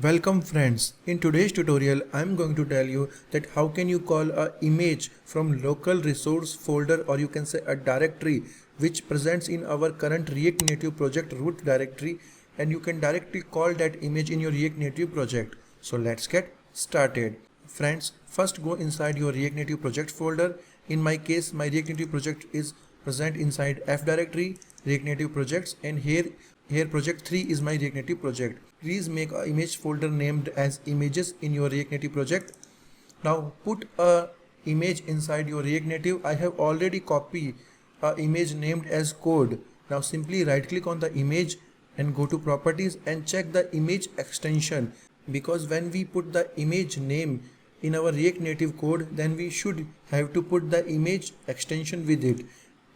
Welcome friends. In today's tutorial I am going to tell you that how can you call a image from local resource folder, or you can say a directory which presents in our current React Native project root directory, and you can directly call that image in your React Native project. So let's get started. Friends, first go inside your React Native project folder. In my case, my React Native project is present inside F directory, React Native projects, and here project 3 is my React Native project. Please make an image folder named as images in your React Native project. Now put a image inside your React Native. I have already copied an image named as code. Now simply right click on the image and go to properties and check the image extension, because when we put the image name in our React Native code, then we should have to put the image extension with it.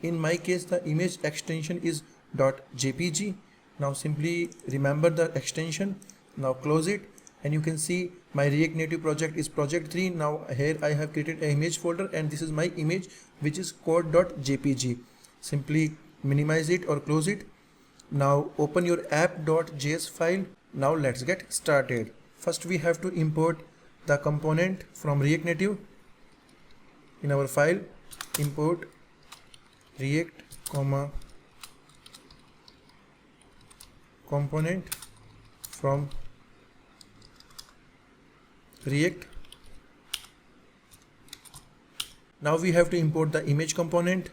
In my case, the image extension is .jpg. Now simply remember the extension. Now close it, and you can see my React Native project is project 3. Now here I have created an image folder, and this is my image which is code.jpg. Simply minimize it or close it. Now open your app.js file. Now let's get started. First we have to import the component from React Native. In our file, import react component from React. Now we have to import the image component.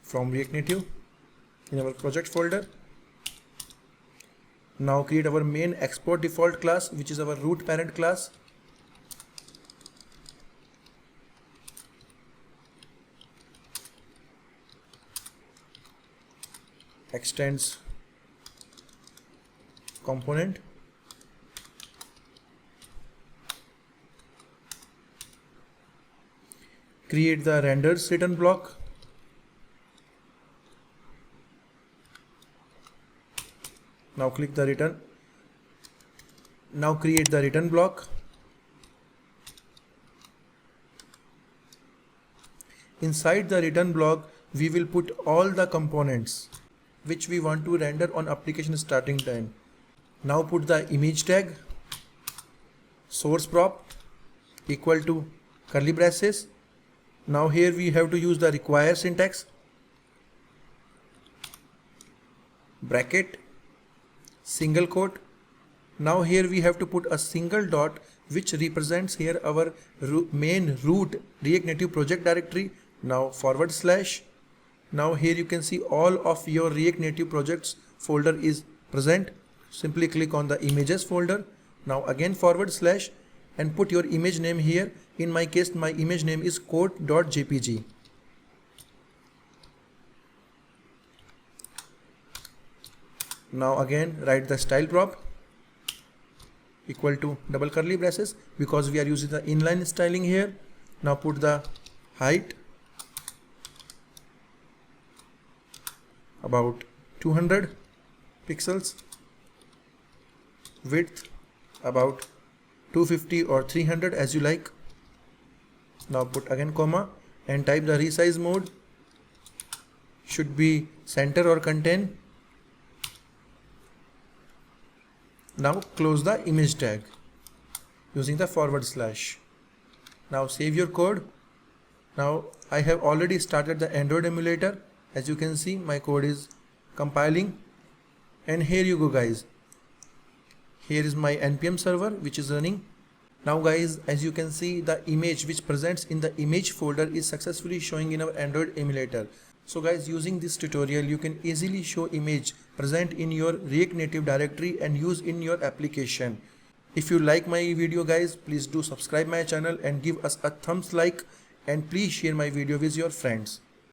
From React Native in our project folder. Now create our main export default class, which is our root parent class. Extends component. Create the renders return block. Now click the return. Now create the return block. Inside the return block, we will put all the components which we want to render on application starting time. Now put the image tag, source prop equal to curly braces. Now here we have to use the require syntax, bracket, single quote. Now here we have to put a single dot which represents here our main root React Native project directory. Now forward slash. Now here you can see all of your React Native projects folder is present. Simply click on the images folder. Now again forward slash and put your image name here. In my case, my image name is code.jpg. Now again write the style prop equal to double curly braces, because we are using the inline styling here. Now put the height about 200 pixels, width about 250 or 300 as you like. Now put again comma and type the resize mode should be center or contain. Now close the image tag using the forward slash. Now save your code. Now I have already started the Android emulator. As you can see, my code is compiling, and here you go guys. Here is my npm server which is running. Now guys, as you can see, the image which presents in the image folder is successfully showing in our Android emulator. So guys, using this tutorial you can easily show image present in your React Native directory and use in your application. If you like my video guys, please do subscribe my channel and give us a thumbs like, and please share my video with your friends.